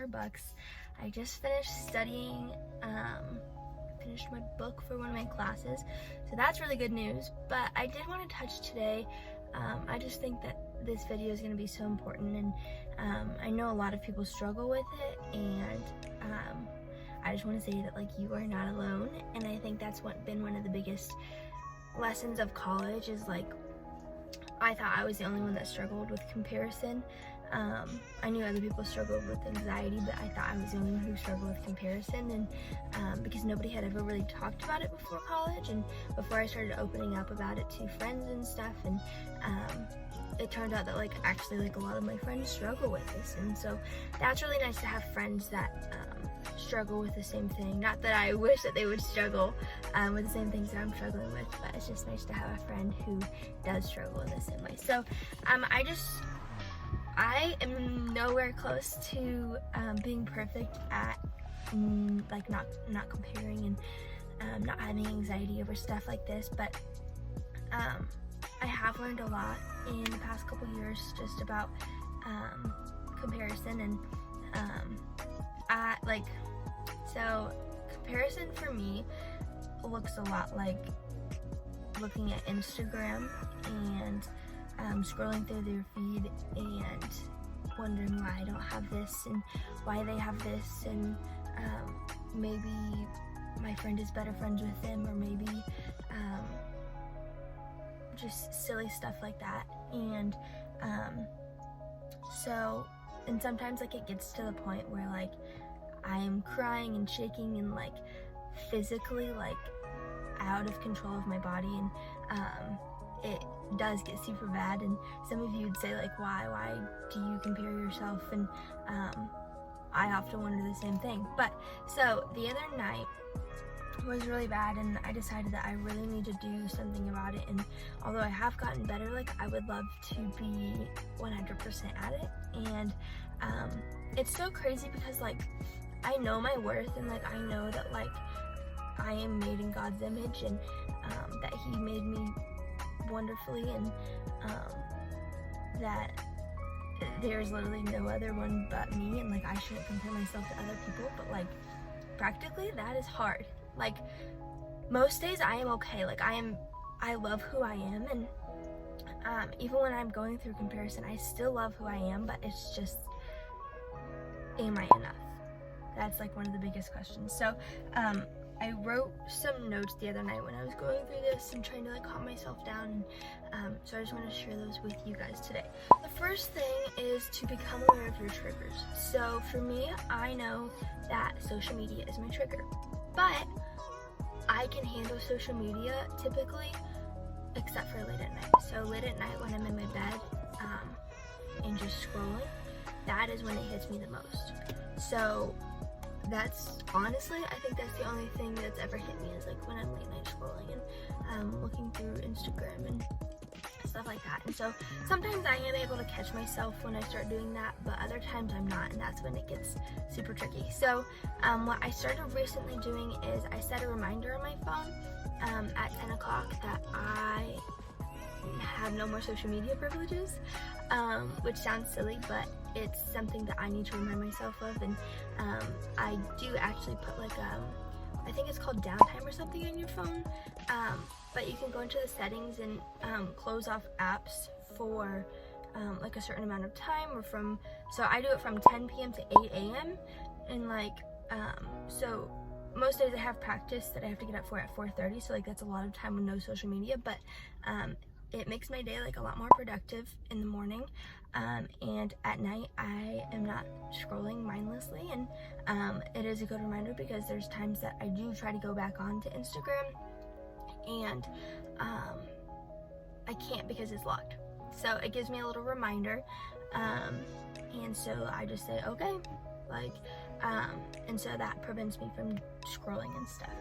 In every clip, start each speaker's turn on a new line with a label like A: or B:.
A: Starbucks. I just finished studying, finished my book for one of my classes, so that's really good news. But I did want to touch today, I just think that this video is going to be so important, and I know a lot of people struggle with it, and I just want to say that, like, you are not alone. And I think that's been one of the biggest lessons of college, is like, I thought I was the only one that struggled with comparison. I knew other people struggled with anxiety, but I thought I was the only one who struggled with comparison, and because nobody had ever really talked about it before college, and before I started opening up about it to friends and stuff, and it turned out that, like, actually, like, a lot of my friends struggle with this, and so that's really nice to have friends that struggle with the same thing. Not that I wish that they would struggle with the same things that I'm struggling with, but it's just nice to have a friend who does struggle in the same way. So I am nowhere close to being perfect at like not comparing and not having anxiety over stuff like this, but I have learned a lot in the past couple years just about comparison, and so comparison for me looks a lot like looking at Instagram and scrolling through their feed and wondering why I don't have this and why they have this, and maybe my friend is better friends with them, or maybe just silly stuff like that. And and sometimes, like, it gets to the point where, like, I'm crying and shaking and, like, physically, like, out of control of my body, and it does get super bad. And some of you would say, like, why do you compare yourself? And I often wonder the same thing. But so the other night was really bad, and I decided that I really need to do something about it. And although I have gotten better, like, I would love to be 100% at it. And it's so crazy because, like, I know my worth, and, like, I know that, like, I am made in God's image, and that He made me wonderfully, and that there's literally no other one but me, and, like, I shouldn't compare myself to other people. But, like, practically that is hard. Like, most days I am okay. Like, I love who I am, and even when I'm going through comparison, I still love who I am, but it's just, am I enough? That's, like, one of the biggest questions. So I wrote some notes the other night when I was going through this and trying to, like, calm myself down, and so I just want to share those with you guys today. The first thing is to become aware of your triggers. So for me, I know that social media is my trigger, but I can handle social media typically, except for late at night. So late at night when I'm in my bed and just scrolling, that is when it hits me the most. So that's, honestly, I think that's the only thing that's ever hit me, is, like, when I'm late night scrolling and looking through Instagram and stuff like that. And so sometimes I am able to catch myself when I start doing that, but other times I'm not, and that's when it gets super tricky. So what I started recently doing is I set a reminder on my phone at 10 o'clock that I have no more social media privileges, which sounds silly, but it's something that I need to remind myself of. And I do actually put, like, I think it's called downtime or something on your phone, but you can go into the settings and close off apps for like a certain amount of time, or so I do it from 10 p.m. to 8 a.m. and, like, so most days I have practice that I have to get up for at 4:30, so, like, that's a lot of time with no social media, but it makes my day, like, a lot more productive in the morning, and at night I am not scrolling mindlessly. And it is a good reminder, because there's times that I do try to go back onto Instagram, and I can't because it's locked. So it gives me a little reminder, and so I just say, okay, like, and so that prevents me from scrolling and stuff.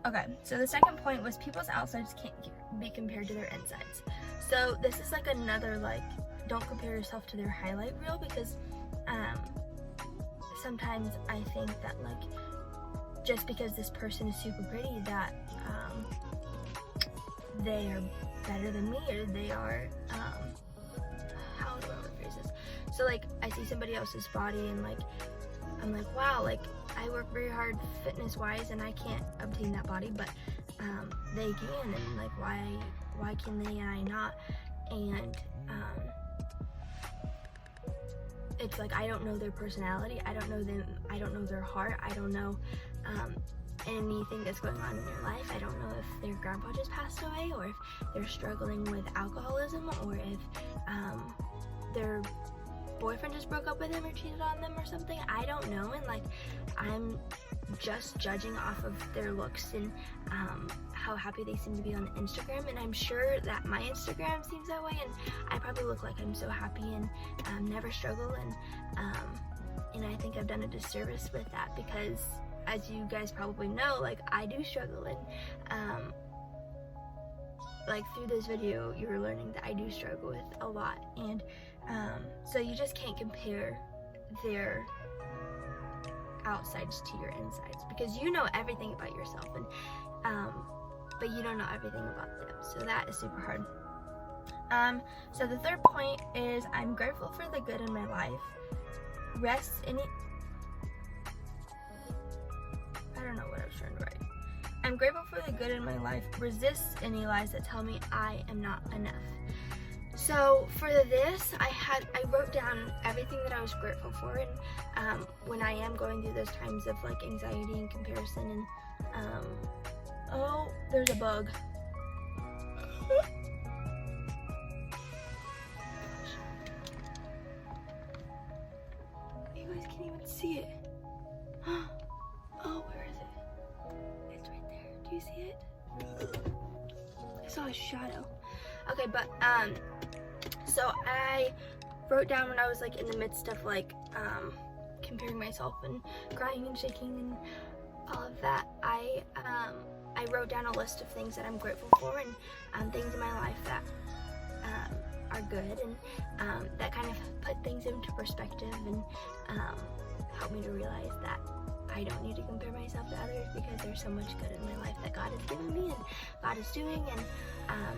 A: Okay, so the second point was people's outsides can't be compared to their insides. So this is, like, another, like, don't compare yourself to their highlight reel, because sometimes I think that, like, just because this person is super pretty, that they are better than me, or they are, how do I want to phrase this? So like I see somebody else's body and like I'm like, wow, like I work very hard fitness wise and I can't obtain that body, but they can, and like why can they and I not? And it's like I don't know their personality, I don't know them, I don't know their heart, I don't know anything that's going on in their life. I don't know if their grandpa just passed away, or if they're struggling with alcoholism, or if their boyfriend just broke up with them or cheated on them or something. I don't know, and like I'm just judging off of their looks and how happy they seem to be on Instagram, and I'm sure that my Instagram seems that way, and I probably look like I'm so happy and never struggle, and I think I've done a disservice with that, because as you guys probably know, like I do struggle, and like through this video you're learning that I do struggle with a lot, and so you just can't compare their outsides to your insides, because you know everything about yourself, and but you don't know everything about them, so that is super hard. So the third point is I'm grateful for the good in my life. I don't know what I was trying to write. I'm grateful for the good in my life. Resist any lies that tell me I am not enough. So for this, I wrote down everything that I was grateful for, and when I am going through those times of like anxiety and comparison, and oh, there's a bug. You guys can't even see it. Oh, where is it? It's right there. Do you see it? I saw a shadow. Okay, but so I wrote down when I was like in the midst of like comparing myself and crying and shaking and all of that, I wrote down a list of things that I'm grateful for, and things in my life that are good, and that kind of put things into perspective, and helped me to realize that I don't need to compare myself to others, because there's so much good in my life that God has given me and God is doing, and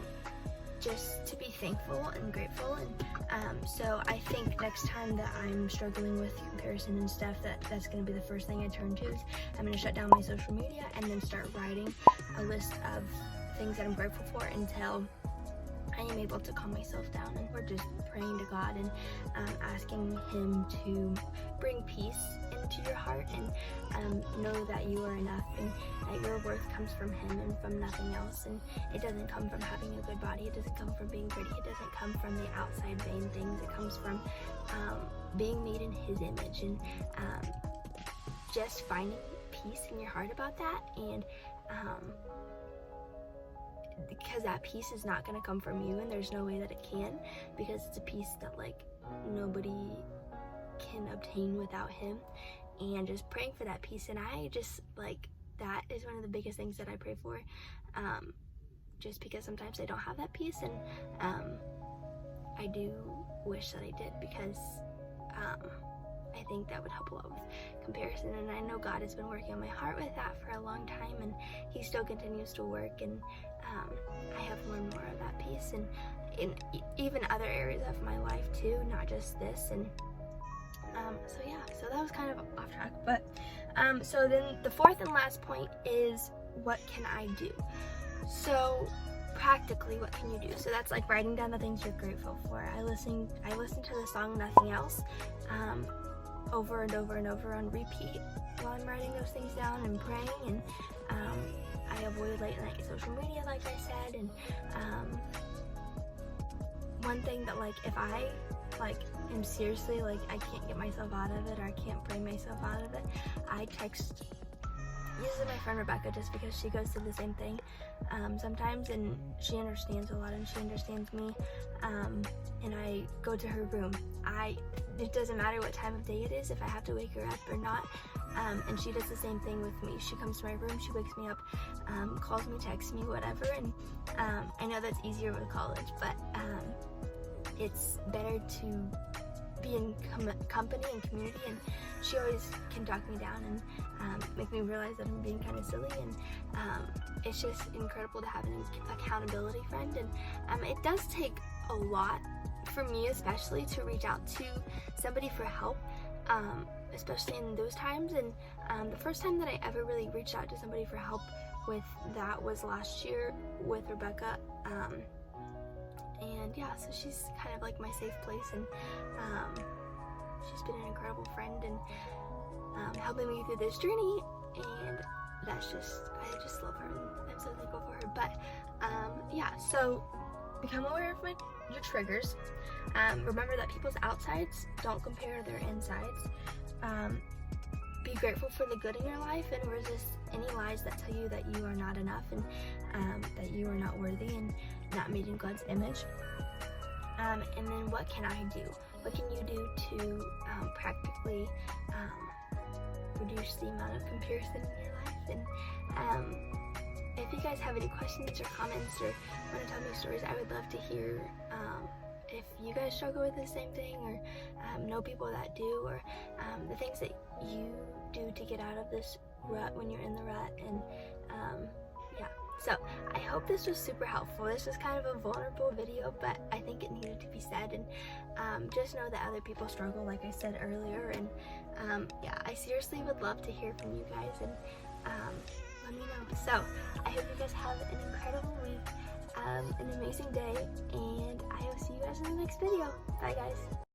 A: just to be thankful and grateful. And so I think next time that I'm struggling with comparison and stuff, that's going to be the first thing I turn to. Is I'm going to shut down my social media and then start writing a list of things that I'm grateful for until I am able to calm myself down, and we're just praying to God and asking Him to bring peace into your heart, and know that you are enough, and that your worth comes from Him and from nothing else, and it doesn't come from having a good body, it doesn't come from being pretty, it doesn't come from the outside vain things, it comes from being made in His image, and just finding peace in your heart about that, and because that peace is not going to come from you, and there's no way that it can, because it's a peace that like nobody can obtain without Him, and just praying for that peace. And I just like, that is one of the biggest things that I pray for, just because sometimes I don't have that peace, and I do wish that I did, because I think that would help a lot with comparison, and I know God has been working on my heart with that for a long time, and He still continues to work, and I have more and more of that peace, and in even other areas of my life too, not just this. And so yeah, so that was kind of off track, but so then the fourth and last point is, what can I do? So practically, what can you do? So that's like writing down the things you're grateful for. I listen to the song Nothing Else over and over and over on repeat while I'm writing those things down and praying, and I avoid late night social media, like I said, and one thing that like, if I like am seriously like I can't get myself out of it, or I can't bring myself out of it, I text usually my friend Rebecca, just because she goes through the same thing sometimes, and she understands a lot, and she understands me, and I go to her room. It doesn't matter what time of day it is, if I have to wake her up or not, and she does the same thing with me. She comes to my room, she wakes me up, calls me, texts me, whatever, and I know that's easier with college, but it's better to be in company and community, and she always can talk me down and make me realize that I'm being kind of silly, and it's just incredible to have an accountability friend. And it does take a lot for me especially, to reach out to somebody for help, especially in those times. And the first time that I ever really reached out to somebody for help with that was last year with Rebecca. And yeah, so she's kind of like my safe place, and she's been an incredible friend and helping me through this journey, and I just love her, and I'm so thankful for her. But yeah, so become aware of your triggers. Remember that people's outsides don't compare to their insides. Be grateful for the good in your life, and resist any lies that tell you that you are not enough, and that you are not worthy and not made in God's image. And then what can I do? What can you do to practically reduce the amount of comparison in your life? And if you guys have any questions or comments or want to tell me stories, I would love to hear if you guys struggle with the same thing, or know people that do, or the things that you do to get out of this rut when you're in the rut. And yeah, so I hope this was super helpful. This was kind of a vulnerable video, but I think it needed to be said. And just know that other people struggle, like I said earlier. And yeah, I seriously would love to hear from you guys, and let me know. So I hope you guys have an incredible week, an amazing day, and I will see you guys in the next video. Bye guys.